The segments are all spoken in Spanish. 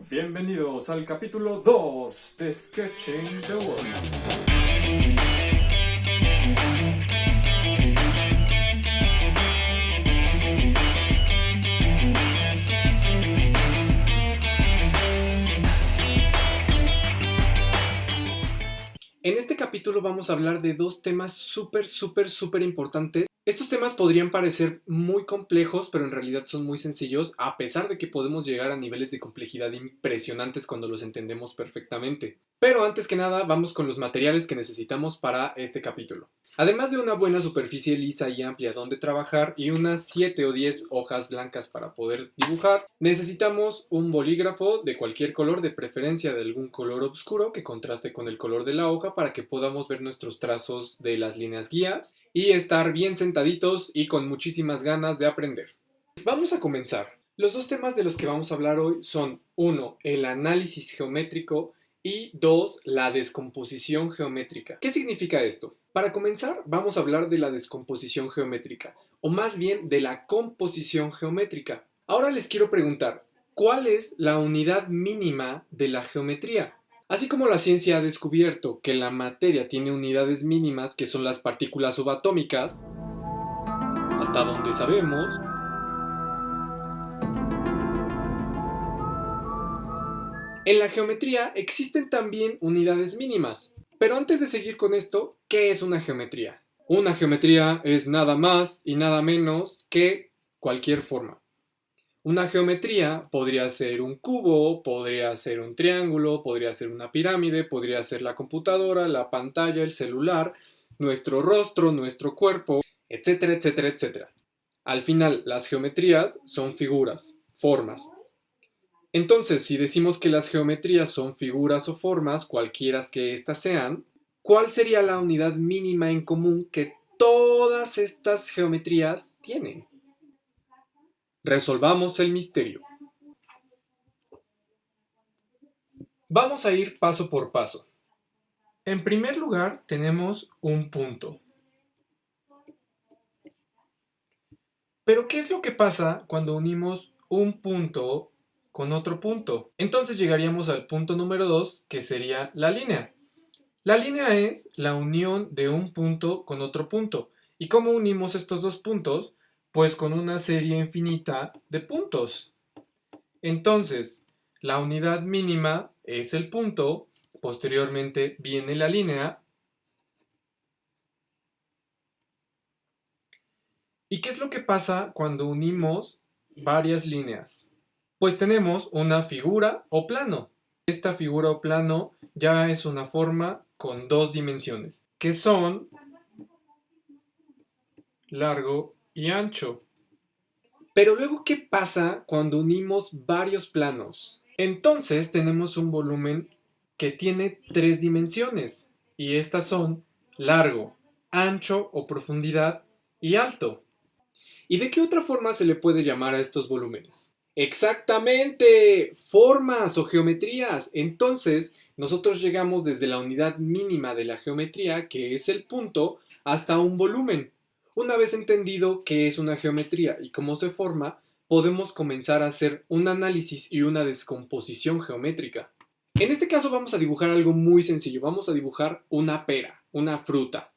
Bienvenidos al capítulo 2 de Sketching the World. En este capítulo vamos a hablar de dos temas súper importantes. Estos temas podrían parecer muy complejos, pero en realidad son muy sencillos, a pesar de que podemos llegar a niveles de complejidad impresionantes cuando los entendemos perfectamente. Pero antes que nada, vamos con los materiales que necesitamos para este capítulo. Además de una buena superficie lisa y amplia donde trabajar y unas 7 o 10 hojas blancas para poder dibujar, necesitamos un bolígrafo de cualquier color, de preferencia de algún color oscuro que contraste con el color de la hoja para que podamos ver nuestros trazos de las líneas guías y estar bien sentaditos y con muchísimas ganas de aprender. Vamos a comenzar. Los dos temas de los que vamos a hablar hoy son 1. El análisis geométrico y 2. La descomposición geométrica. ¿Qué significa esto? Para comenzar, vamos a hablar de la descomposición geométrica, o más bien de la composición geométrica. Ahora les quiero preguntar, ¿cuál es la unidad mínima de la geometría? Así como la ciencia ha descubierto que la materia tiene unidades mínimas que son las partículas subatómicas, hasta donde sabemos, en la geometría existen también unidades mínimas. Pero antes de seguir con esto, ¿qué es una geometría? Una geometría es nada más y nada menos que cualquier forma. Una geometría podría ser un cubo, podría ser un triángulo, podría ser una pirámide, podría ser la computadora, la pantalla, el celular, nuestro rostro, nuestro cuerpo, etcétera, etcétera, etcétera. Al final, las geometrías son figuras, formas. Entonces, si decimos que las geometrías son figuras o formas, cualquiera que éstas sean, ¿cuál sería la unidad mínima en común que todas estas geometrías tienen? Resolvamos el misterio. Vamos a ir paso por paso. En primer lugar, tenemos un punto. Pero, ¿qué es lo que pasa cuando unimos un punto con otro punto? Entonces llegaríamos al punto número 2, que sería la línea. La línea es la unión de un punto con otro punto. ¿Y cómo unimos estos dos puntos? Pues con una serie infinita de puntos. Entonces, la unidad mínima es el punto, posteriormente viene la línea. ¿Y qué es lo que pasa cuando unimos varias líneas? Pues tenemos una figura o plano. Esta figura o plano ya es una forma con dos dimensiones, que son largo y ancho. Pero luego, ¿qué pasa cuando unimos varios planos? Entonces tenemos un volumen que tiene tres dimensiones, y estas son largo, ancho o profundidad y alto. ¿Y de qué otra forma se le puede llamar a estos volúmenes? Exactamente, formas o geometrías. Entonces, nosotros llegamos desde la unidad mínima de la geometría, que es el punto, hasta un volumen. Una vez entendido qué es una geometría y cómo se forma, podemos comenzar a hacer un análisis y una descomposición geométrica. En este caso vamos a dibujar algo muy sencillo. Vamos a dibujar una pera, una fruta.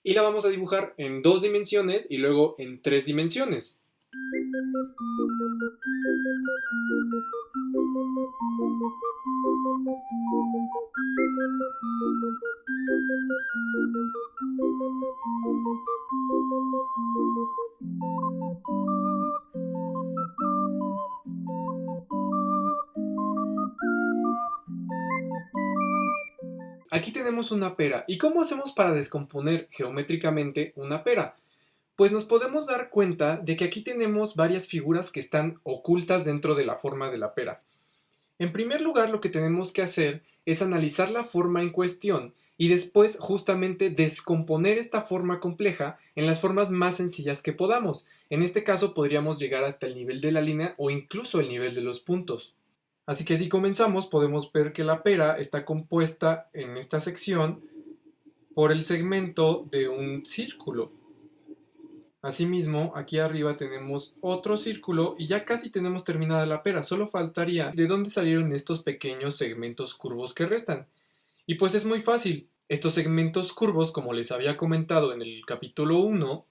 Y la vamos a dibujar en 2 dimensiones y luego en 3 dimensiones. Aquí tenemos una pera. ¿Y cómo hacemos para descomponer geométricamente una pera? Pues nos podemos dar cuenta de que aquí tenemos varias figuras que están ocultas dentro de la forma de la pera. En primer lugar, lo que tenemos que hacer es analizar la forma en cuestión y después justamente descomponer esta forma compleja en las formas más sencillas que podamos. En este caso podríamos llegar hasta el nivel de la línea o incluso el nivel de los puntos. Así que si comenzamos, podemos ver que la pera está compuesta en esta sección por el segmento de un círculo. Asimismo, aquí arriba tenemos otro círculo y ya casi tenemos terminada la pera, solo faltaría de dónde salieron estos pequeños segmentos curvos que restan. Y pues es muy fácil, estos segmentos curvos, como les había comentado en el capítulo 1,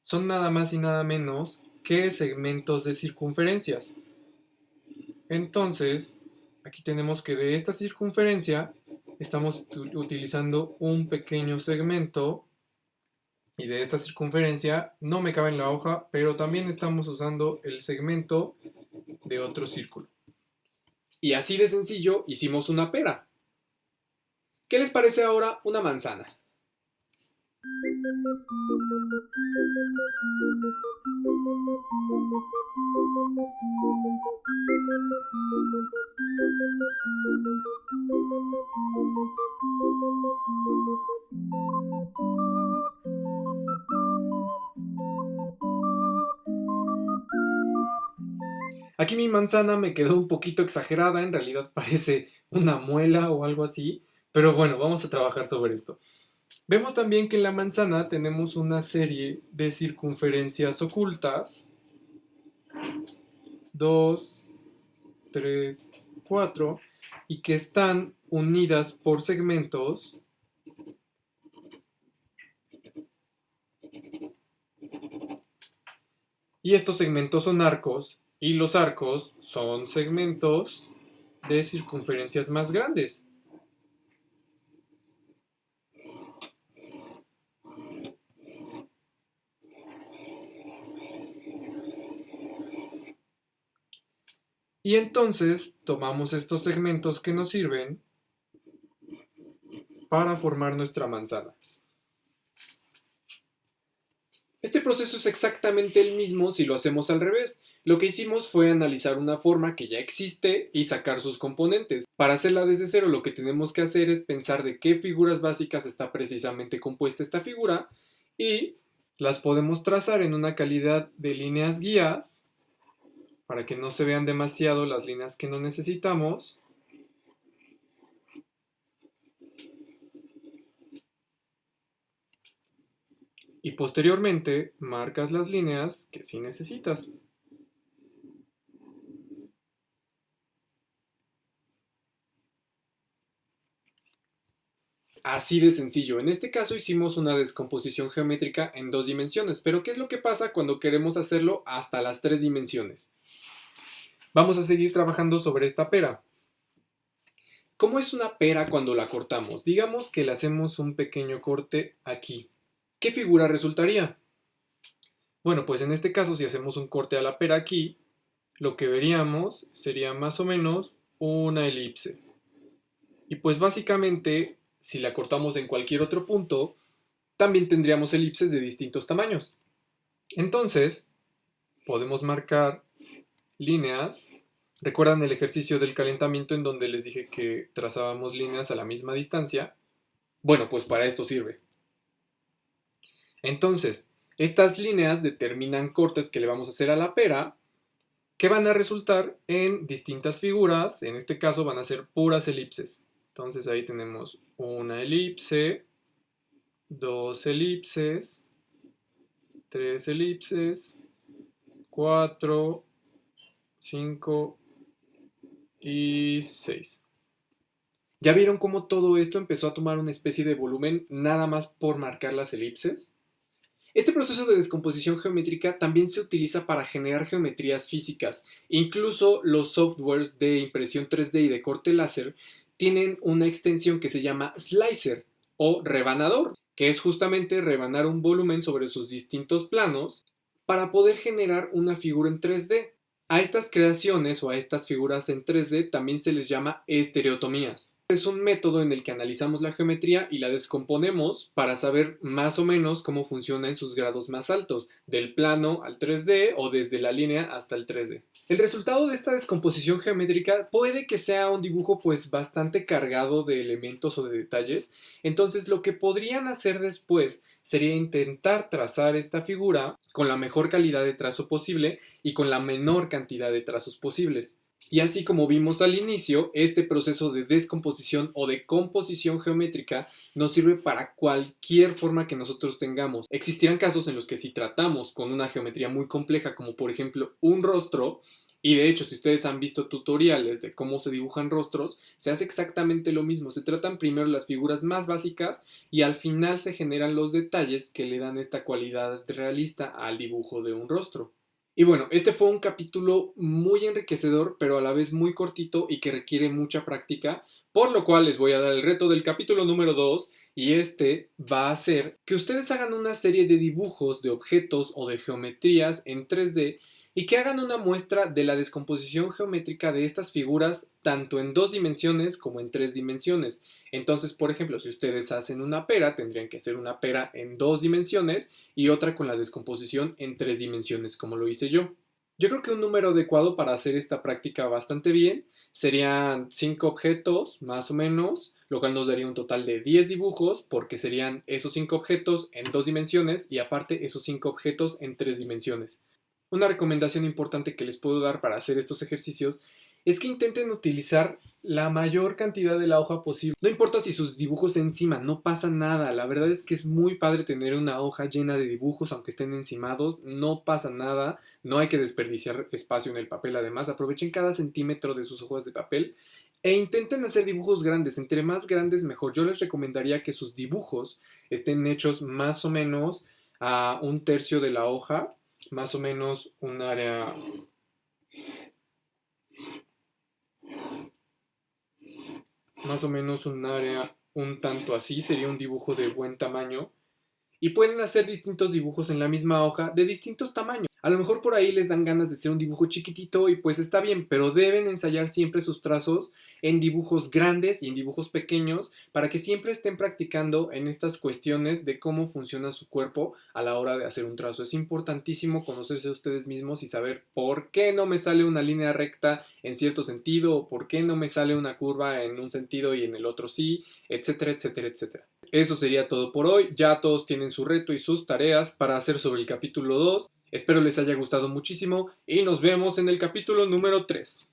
son nada más y nada menos que segmentos de circunferencias. Entonces, aquí tenemos que de esta circunferencia estamos utilizando un pequeño segmento y de esta circunferencia no me cabe en la hoja, pero también estamos usando el segmento de otro círculo. Y así de sencillo hicimos una pera. ¿Qué les parece ahora una manzana? Aquí mi manzana me quedó un poquito exagerada, en realidad parece una muela o algo así, pero bueno, vamos a trabajar sobre esto. Vemos también que en la manzana tenemos una serie de circunferencias ocultas, 2, 3, 4, y que están unidas por segmentos y estos segmentos son arcos y los arcos son segmentos de circunferencias más grandes. Y entonces tomamos estos segmentos que nos sirven para formar nuestra manzana. Este proceso es exactamente el mismo si lo hacemos al revés. Lo que hicimos fue analizar una forma que ya existe y sacar sus componentes. Para hacerla desde cero, lo que tenemos que hacer es pensar de qué figuras básicas está precisamente compuesta esta figura y las podemos trazar en una calidad de líneas guías para que no se vean demasiado las líneas que no necesitamos. Y posteriormente marcas las líneas que sí necesitas. Así de sencillo. En este caso hicimos una descomposición geométrica en 2 dimensiones, pero ¿qué es lo que pasa cuando queremos hacerlo hasta las 3 dimensiones? Vamos a seguir trabajando sobre esta pera. ¿Cómo es una pera cuando la cortamos? Digamos que le hacemos un pequeño corte aquí. ¿Qué figura resultaría? Bueno, pues en este caso si hacemos un corte a la pera aquí, lo que veríamos sería más o menos una elipse. Y pues básicamente, si la cortamos en cualquier otro punto, también tendríamos elipses de distintos tamaños. Entonces, podemos marcar líneas. ¿Recuerdan el ejercicio del calentamiento en donde les dije que trazábamos líneas a la misma distancia? Bueno, pues para esto sirve. Entonces, estas líneas determinan cortes que le vamos a hacer a la pera, que van a resultar en distintas figuras. En este caso van a ser puras elipses. Entonces ahí tenemos una elipse, 2 elipses, 3 elipses, 4, 5 y 6. ¿Ya vieron cómo todo esto empezó a tomar una especie de volumen nada más por marcar las elipses? Este proceso de descomposición geométrica también se utiliza para generar geometrías físicas. Incluso los softwares de impresión 3D y de corte láser tienen una extensión que se llama slicer o rebanador, que es justamente rebanar un volumen sobre sus distintos planos para poder generar una figura en 3D. A estas creaciones o a estas figuras en 3D también se les llama estereotomías. Es un método en el que analizamos la geometría y la descomponemos para saber más o menos cómo funciona en sus grados más altos, del plano al 3D o desde la línea hasta el 3D. El resultado de esta descomposición geométrica puede que sea un dibujo pues bastante cargado de elementos o de detalles, entonces lo que podrían hacer después sería intentar trazar esta figura con la mejor calidad de trazo posible y con la menor cantidad de trazos posibles. Y así como vimos al inicio, este proceso de descomposición o de composición geométrica nos sirve para cualquier forma que nosotros tengamos. Existirán casos en los que si tratamos con una geometría muy compleja, como por ejemplo un rostro, y de hecho si ustedes han visto tutoriales de cómo se dibujan rostros, se hace exactamente lo mismo. Se tratan primero las figuras más básicas y al final se generan los detalles que le dan esta cualidad realista al dibujo de un rostro. Y bueno, este fue un capítulo muy enriquecedor, pero a la vez muy cortito y que requiere mucha práctica, por lo cual les voy a dar el reto del capítulo número 2 y este va a ser que ustedes hagan una serie de dibujos de objetos o de geometrías en 3D y que hagan una muestra de la descomposición geométrica de estas figuras tanto en 2 dimensiones como en 3 dimensiones. Entonces, por ejemplo, si ustedes hacen una pera, tendrían que hacer una pera en 2 dimensiones y otra con la descomposición en 3 dimensiones, como lo hice yo. Yo creo que un número adecuado para hacer esta práctica bastante bien serían 5 objetos, más o menos, lo cual nos daría un total de 10 dibujos, porque serían esos 5 objetos en 2 dimensiones y aparte esos 5 objetos en 3 dimensiones. Una recomendación importante que les puedo dar para hacer estos ejercicios es que intenten utilizar la mayor cantidad de la hoja posible. No importa si sus dibujos encima, no pasa nada. La verdad es que es muy padre tener una hoja llena de dibujos aunque estén encimados. No pasa nada. No hay que desperdiciar espacio en el papel. Además, aprovechen cada centímetro de sus hojas de papel e intenten hacer dibujos grandes. Entre más grandes, mejor. Yo les recomendaría que sus dibujos estén hechos más o menos a 1/3 de la hoja, más o menos un área un tanto así, sería un dibujo de buen tamaño. Y pueden hacer distintos dibujos en la misma hoja de distintos tamaños. A lo mejor por ahí les dan ganas de hacer un dibujo chiquitito y pues está bien, pero deben ensayar siempre sus trazos en dibujos grandes y en dibujos pequeños para que siempre estén practicando en estas cuestiones de cómo funciona su cuerpo a la hora de hacer un trazo. Es importantísimo conocerse a ustedes mismos y saber por qué no me sale una línea recta en cierto sentido o por qué no me sale una curva en un sentido y en el otro sí, etcétera, etcétera, etcétera. Eso sería todo por hoy. Ya todos tienen su reto y sus tareas para hacer sobre el capítulo 2. Espero les haya gustado muchísimo y nos vemos en el capítulo número 3.